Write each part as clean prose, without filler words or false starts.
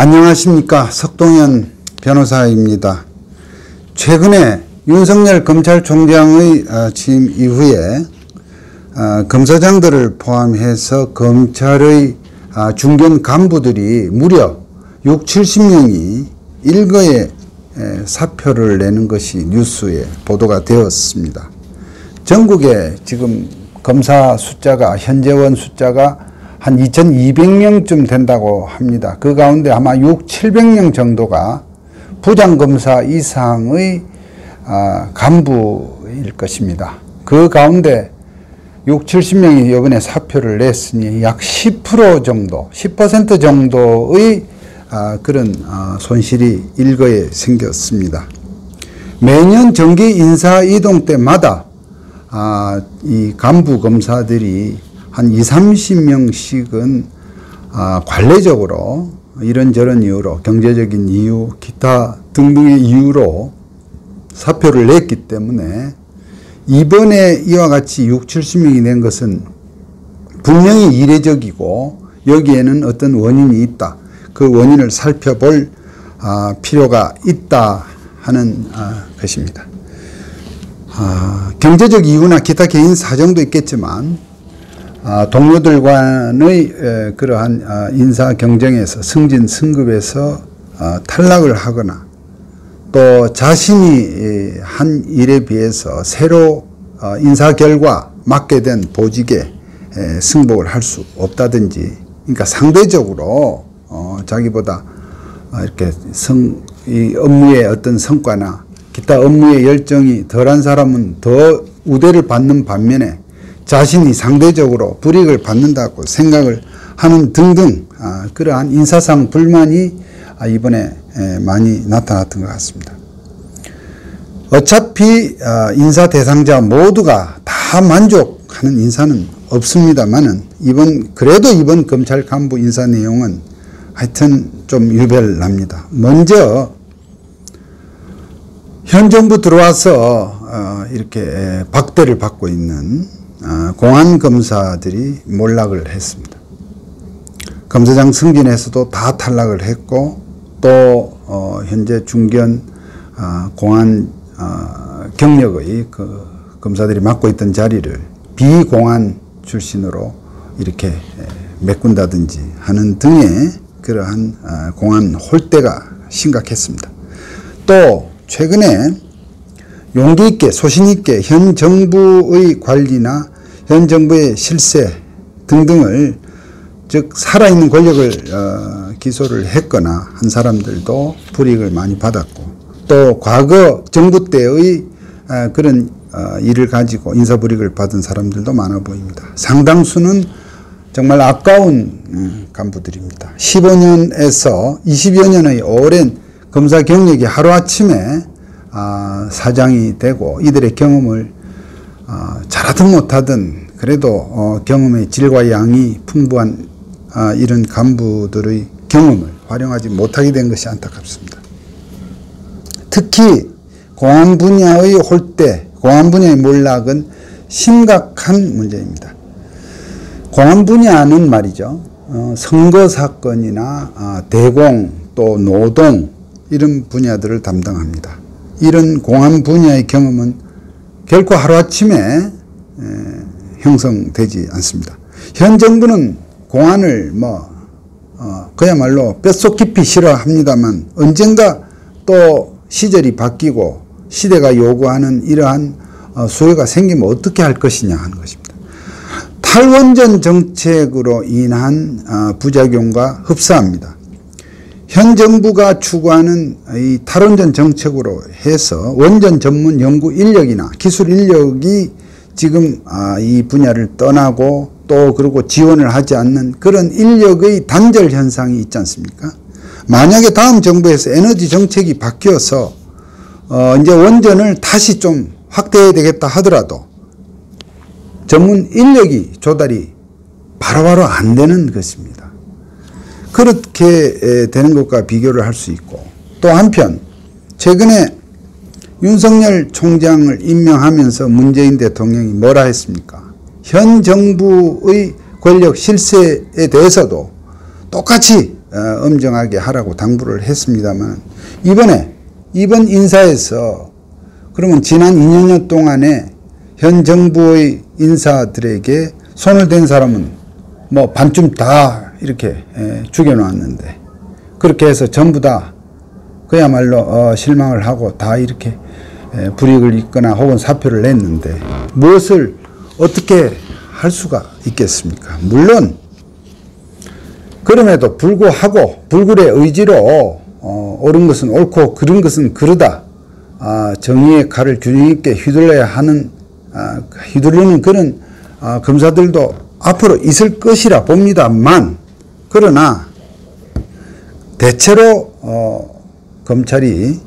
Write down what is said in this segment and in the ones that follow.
안녕하십니까. 석동현 변호사입니다. 최근에 윤석열 검찰총장의 취임 이후에 검사장들을 포함해서 검찰의 중견 간부들이 무려 60~70명이 일거에 사표를 내는 것이 뉴스에 보도가 되었습니다. 전국에 지금 검사 숫자가, 현재원 숫자가 한 2200명쯤 된다고 합니다. 그 가운데 아마 600~700명 정도가 부장검사 이상의 간부일 것입니다. 그 가운데 60~70명이 이번에 사표를 냈으니 약 10% 정도, 10% 정도의 그런 손실이 일거에 생겼습니다. 매년 정기 인사 이동 때마다 이 간부 검사들이 한 20~30명씩은 관례적으로 이런저런 이유로, 경제적인 이유, 기타 등등의 이유로 사표를 냈기 때문에 이번에 이와 같이 60~70명이 낸 것은 분명히 이례적이고 여기에는 어떤 원인이 있다. 그 원인을 살펴볼 필요가 있다 하는 것입니다. 경제적 이유나 기타 개인 사정도 있겠지만 동료들과의 그러한 인사 경쟁에서 승진 승급에서 탈락을 하거나 또 자신이 한 일에 비해서 새로 인사 결과 맡게 된 보직에 승복을 할 수 없다든지, 그러니까 상대적으로 자기보다 이렇게 이 업무의 어떤 성과나 기타 업무의 열정이 덜한 사람은 더 우대를 받는 반면에 자신이 상대적으로 불이익을 받는다고 생각을 하는 등등 그러한 인사상 불만이 이번에 많이 나타났던 것 같습니다. 어차피 인사 대상자 모두가 다 만족하는 인사는 없습니다만은 그래도 이번 검찰 간부 인사 내용은 하여튼 좀 유별납니다. 먼저 현 정부 들어와서 이렇게 박대를 받고 있는 공안 검사들이 몰락을 했습니다. 검사장 승진에서도 다 탈락을 했고 또 현재 중견 공안 경력의 그 검사들이 맡고 있던 자리를 비공안 출신으로 이렇게 메꾼다든지 하는 등의 그러한 공안 홀대가 심각했습니다. 또 최근에 용기 있게 소신 있게 현 정부의 관리나 현 정부의 실세 등등을, 즉 살아있는 권력을 기소를 했거나 한 사람들도 불이익을 많이 받았고, 또 과거 정부 때의 그런 일을 가지고 인사불이익을 받은 사람들도 많아 보입니다. 상당수는 정말 아까운 간부들입니다. 15년에서 20여 년의 오랜 검사 경력이 하루아침에 사장이 되고, 이들의 경험을 잘하든 못하든 그래도 경험의 질과 양이 풍부한 이런 간부들의 경험을 활용하지 못하게 된 것이 안타깝습니다. 특히 공안 분야의 홀대, 공안 분야의 몰락은 심각한 문제입니다. 공안 분야는 말이죠, 선거 사건이나 대공 또 노동 이런 분야들을 담당합니다. 이런 공안 분야의 경험은 결코 하루아침에 형성되지 않습니다. 현 정부는 공안을 그야말로 뼛속 깊이 싫어합니다만 언젠가 또 시절이 바뀌고 시대가 요구하는 이러한 수요가 생기면 어떻게 할 것이냐 하는 것입니다. 탈원전 정책으로 인한 부작용과 흡사합니다. 현 정부가 추구하는 이 탈원전 정책으로 해서 원전 전문 연구 인력이나 기술 인력이 지금 이 분야를 떠나고 또 그리고 지원을 하지 않는 그런 인력의 단절 현상이 있지 않습니까? 만약에 다음 정부에서 에너지 정책이 바뀌어서 이제 원전을 다시 좀 확대해야 되겠다 하더라도 전문 인력이 조달이 바로바로 안 되는 것입니다. 그렇게 되는 것과 비교를 할 수 있고, 또 한편 최근에 윤석열 총장을 임명하면서 문재인 대통령이 뭐라 했습니까? 현 정부의 권력 실세에 대해서도 똑같이 엄정하게 하라고 당부를 했습니다만 이번 인사에서 그러면 지난 2년여 동안에 현 정부의 인사들에게 손을 댄 사람은 뭐 반쯤 다 이렇게 죽여놨는데 그렇게 해서 전부 다 그야말로 실망을 하고 다 이렇게 불이익을 입거나 혹은 사표를 냈는데 무엇을 어떻게 할 수가 있겠습니까? 물론 그럼에도 불구하고 불굴의 의지로 옳은 것은 옳고 그른 것은 그르다. 정의의 칼을 균형 있게 휘두르는 그런 검사들도 앞으로 있을 것이라 봅니다만 그러나 대체로 검찰이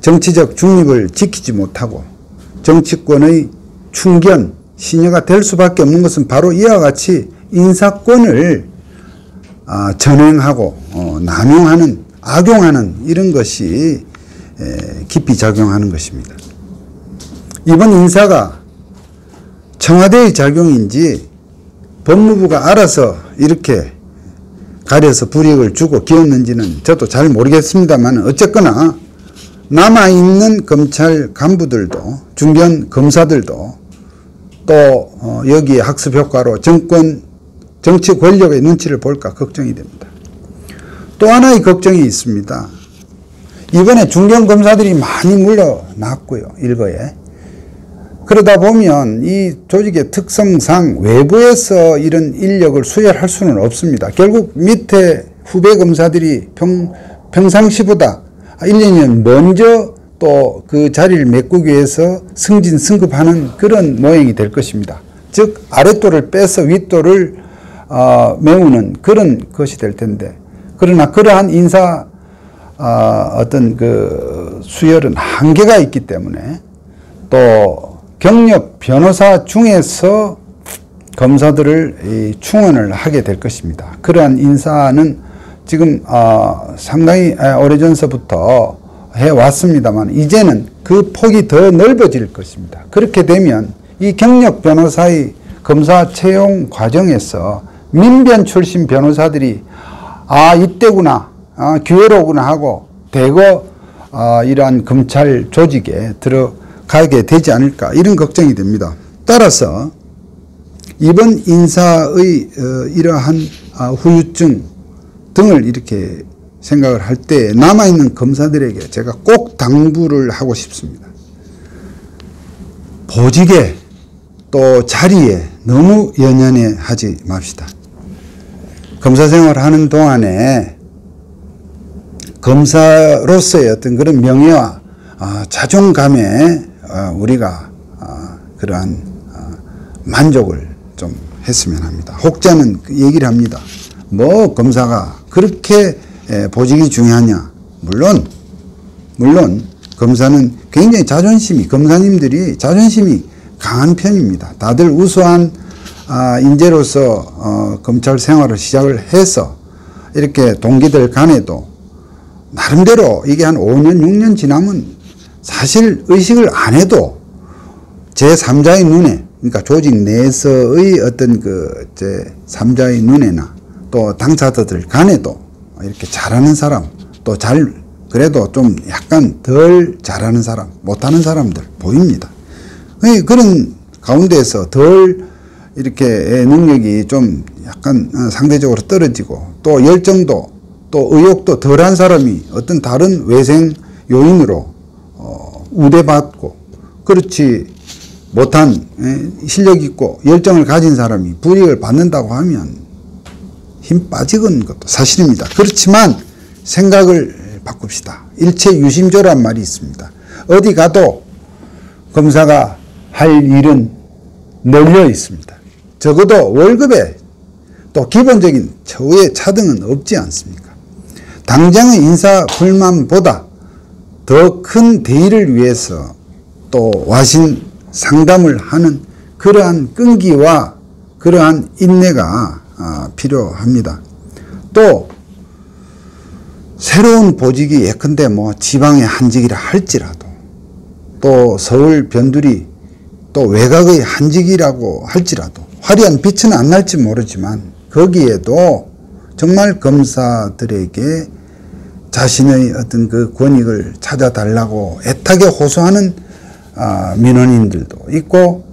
정치적 중립을 지키지 못하고 정치권의 충견, 시녀가 될 수밖에 없는 것은 바로 이와 같이 인사권을 전횡하고 남용하는, 악용하는 이런 것이 깊이 작용하는 것입니다. 이번 인사가 청와대의 작용인지 법무부가 알아서 이렇게 가려서 불이익을 주고 기었는지는 저도 잘 모르겠습니다만 어쨌거나 남아있는 검찰 간부들도 중견 검사들도 또 여기에 학습 효과로 정치 권력의 눈치를 볼까 걱정이 됩니다. 또 하나의 걱정이 있습니다. 이번에 중견 검사들이 많이 물러났고요. 일거에. 그러다 보면 이 조직의 특성상 외부에서 이런 인력을 수혈할 수는 없습니다. 결국 밑에 후배 검사들이 평상시보다 1, 2년 먼저 또 그 자리를 메꾸기 위해서 승진, 승급하는 그런 모양이 될 것입니다. 즉 아랫도를 빼서 윗도를 메우는 그런 것이 될 텐데 그러나 그러한 인사 어떤 그 수혈은 한계가 있기 때문에 또 경력 변호사 중에서 검사들을 충원을 하게 될 것입니다. 그러한 인사는 지금 상당히 오래전서부터 해왔습니다만 이제는 그 폭이 더 넓어질 것입니다. 그렇게 되면 이 경력 변호사의 검사 채용 과정에서 민변 출신 변호사들이 이때구나 기회로구나 하고 대거 이러한 검찰 조직에 들어가게 되지 않을까 이런 걱정이 됩니다. 따라서 이번 인사의 이러한 후유증 등을 이렇게 생각을 할 때 남아있는 검사들에게 제가 꼭 당부를 하고 싶습니다. 보직에 또 자리에 너무 연연해 하지 맙시다. 검사 생활을 하는 동안에 검사로서의 어떤 그런 명예와 자존감에 우리가 그러한 만족을 좀 했으면 합니다. 혹자는 얘기를 합니다. 뭐 검사가 그렇게 보직이 중요하냐. 물론 검사는 굉장히 검사님들이 자존심이 강한 편입니다. 다들 우수한 인재로서 검찰 생활을 시작을 해서 이렇게 동기들 간에도 나름대로 이게 한 5년, 6년 지나면 사실 의식을 안 해도 제3자의 눈에, 그러니까 조직 내에서의 어떤 제3자의 눈에나 또 당사자들 간에도 이렇게 잘하는 사람, 또 그래도 좀 약간 덜 잘하는 사람, 못하는 사람들 보입니다. 그런 가운데에서 덜 이렇게 능력이 좀 약간 상대적으로 떨어지고 또 열정도 또 의욕도 덜한 사람이 어떤 다른 외생 요인으로 우대받고 그렇지 못한 실력 있고 열정을 가진 사람이 불이익을 받는다고 하면 힘 빠지는 것도 사실입니다. 그렇지만 생각을 바꿉시다. 일체 유심조란 말이 있습니다. 어디 가도 검사가 할 일은 널려 있습니다. 적어도 월급에 또 기본적인 처우의 차등은 없지 않습니까? 당장의 인사 불만보다 더 큰 대의를 위해서 또 와신 상담을 하는 그러한 끈기와 그러한 인내가 필요합니다. 또 새로운 보직이 예컨대 뭐 지방의 한직이라 할지라도 또 서울 변두리 또 외곽의 한직이라고 할지라도 화려한 빛은 안 날지 모르지만 거기에도 정말 검사들에게 자신의 어떤 그 권익을 찾아달라고 애타게 호소하는 민원인들도 있고,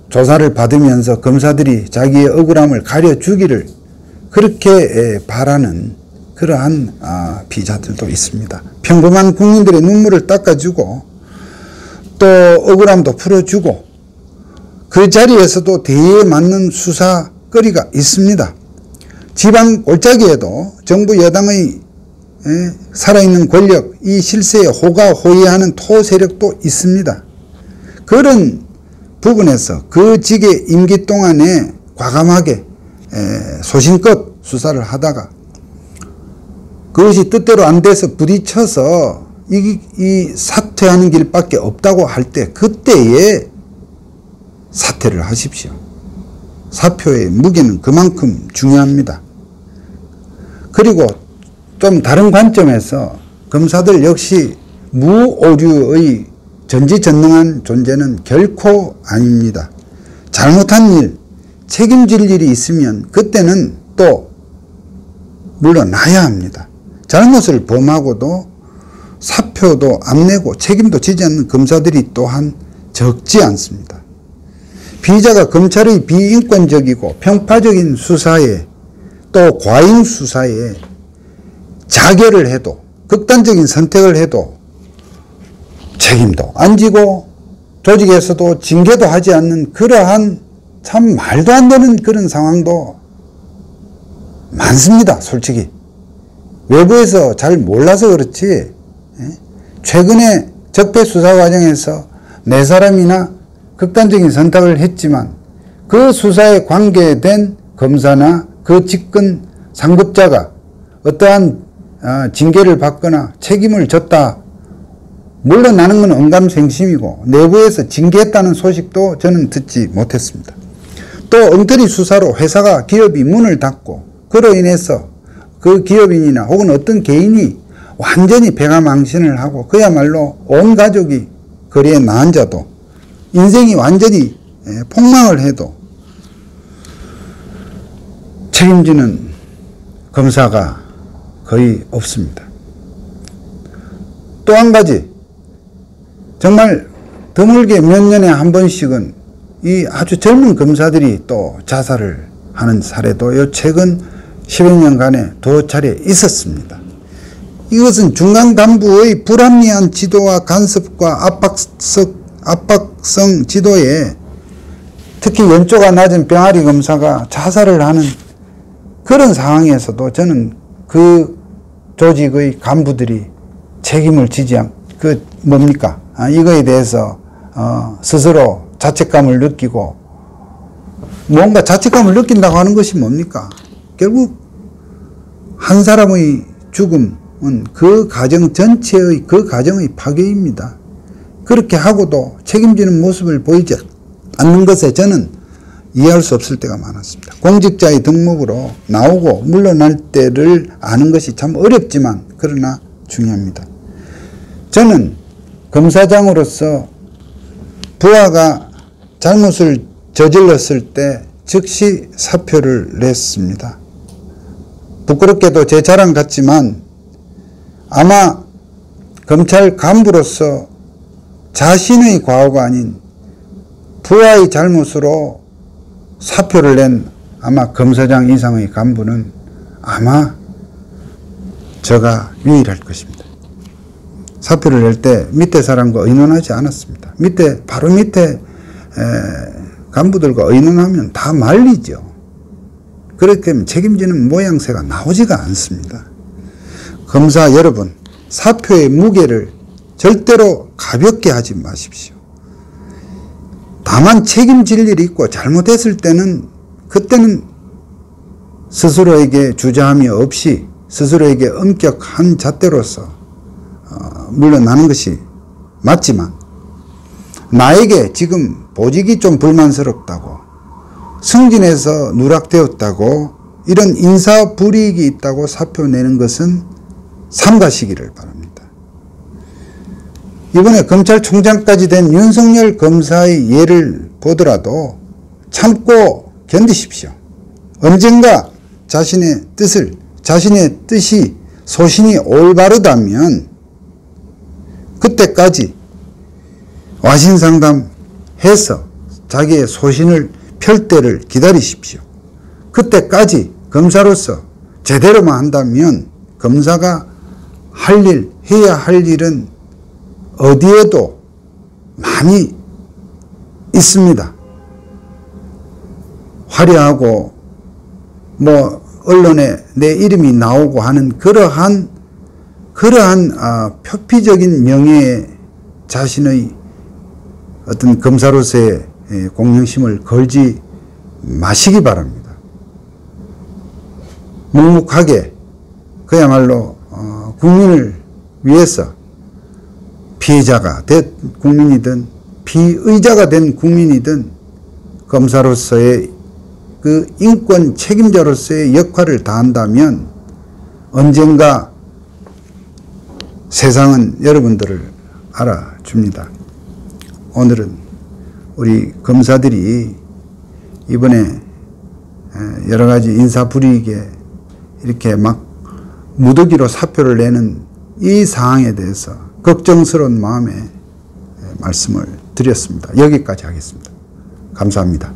조사를 받으면서 검사들이 자기의 억울함을 가려주기를 그렇게 바라는 그러한 피의자들도 있습니다. 평범한 국민들의 눈물을 닦아주고 또 억울함도 풀어주고 그 자리에서도 대의에 맞는 수사거리가 있습니다. 지방 골짜기에도 정부 여당의 살아있는 권력, 이 실세에 호가호위하는 토 세력도 있습니다. 그런 부분에서 그 직의 임기 동안에 과감하게 소신껏 수사를 하다가 그것이 뜻대로 안 돼서 부딪혀서 이 사퇴하는 길밖에 없다고 할 때, 그때에 사퇴를 하십시오. 사표의 무게는 그만큼 중요합니다. 그리고 좀 다른 관점에서 검사들 역시 무오류의 전지전능한 존재는 결코 아닙니다. 잘못한 일, 책임질 일이 있으면 그때는 또 물러나야 합니다. 잘못을 범하고도 사표도 안 내고 책임도 지지 않는 검사들이 또한 적지 않습니다. 피의자가 검찰의 비인권적이고 편파적인 수사에 또 과잉 수사에 자결을 해도, 극단적인 선택을 해도 책임도 안 지고 조직에서도 징계도 하지 않는 그러한 참 말도 안 되는 그런 상황도 많습니다. 솔직히 외부에서 잘 몰라서 그렇지, 최근에 적폐 수사 과정에서 4사람이나 극단적인 선택을 했지만 그 수사에 관계된 검사나 그 직권 상급자가 어떠한 징계를 받거나 책임을 졌다 물러나는 건 언감생심이고, 내부에서 징계했다는 소식도 저는 듣지 못했습니다. 또 엉터리 수사로 회사가, 기업이 문을 닫고 그로 인해서 그 기업인이나 혹은 어떤 개인이 완전히 배가망신을 하고 그야말로 온 가족이 거리에 나앉아도, 인생이 완전히 폭망을 해도 책임지는 검사가 거의 없습니다. 또 한 가지, 정말 드물게 몇 년에 한 번씩은 이 아주 젊은 검사들이 또 자살을 하는 사례도 최근 10여 년간에 2차례 있었습니다. 이것은 중간 간부의 불합리한 지도와 간섭과 압박성 지도에 특히 연조가 낮은 병아리 검사가 자살을 하는 그런 상황에서도 저는 그 조직의 간부들이 책임을 지지 않고, 뭡니까? 이거에 대해서 스스로 자책감을 느끼고, 뭔가 자책감을 느낀다고 하는 것이 뭡니까? 결국 한 사람의 죽음은 그 가정 전체의 그 가정의 파괴입니다. 그렇게 하고도 책임지는 모습을 보이지 않는 것에 저는 이해할 수 없을 때가 많았습니다. 공직자의 덕목으로 나오고 물러날 때를 아는 것이 참 어렵지만 그러나 중요합니다. 저는 검사장으로서 부하가 잘못을 저질렀을 때 즉시 사표를 냈습니다. 부끄럽게도 제 자랑 같지만 아마 검찰 간부로서 자신의 과오가 아닌 부하의 잘못으로 사표를 낸 아마 검사장 이상의 간부는 아마 저가 유일할 것입니다. 사표를 낼 때 밑에 사람과 의논하지 않았습니다. 바로 밑에 간부들과 의논하면 다 말리죠. 그렇기 때문에 책임지는 모양새가 나오지가 않습니다. 검사 여러분, 사표의 무게를 절대로 가볍게 하지 마십시오. 다만 책임질 일이 있고 잘못했을 때는 그때는 스스로에게 주저함이 없이 스스로에게 엄격한 잣대로서 물러나는 것이 맞지만, 나에게 지금 보직이 좀 불만스럽다고, 승진해서 누락되었다고, 이런 인사불이익이 있다고 사표 내는 것은 삼가시기를 바랍니다. 이번에 검찰총장까지 된 윤석열 검사의 예를 보더라도 참고 견디십시오. 언젠가 자신의 뜻이 소신이 올바르다면 그때까지 와신상담해서 자기의 소신을 펼 때를 기다리십시오. 그때까지 검사로서 제대로만 한다면 검사가 해야 할 일은 어디에도 많이 있습니다. 화려하고 언론에 내 이름이 나오고 하는 그러한 표피적인 명예에 자신의 어떤 검사로서의 공명심을 걸지 마시기 바랍니다. 묵묵하게 그야말로 국민을 위해서 피해자가 된 국민이든 피의자가 된 국민이든 검사로서의 그 인권 책임자로서의 역할을 다한다면 언젠가 세상은 여러분들을 알아줍니다. 오늘은 우리 검사들이 이번에 여러 가지 인사불이익에 이렇게 막 무더기로 사표를 내는 이 상황에 대해서 걱정스러운 마음에 말씀을 드렸습니다. 여기까지 하겠습니다. 감사합니다.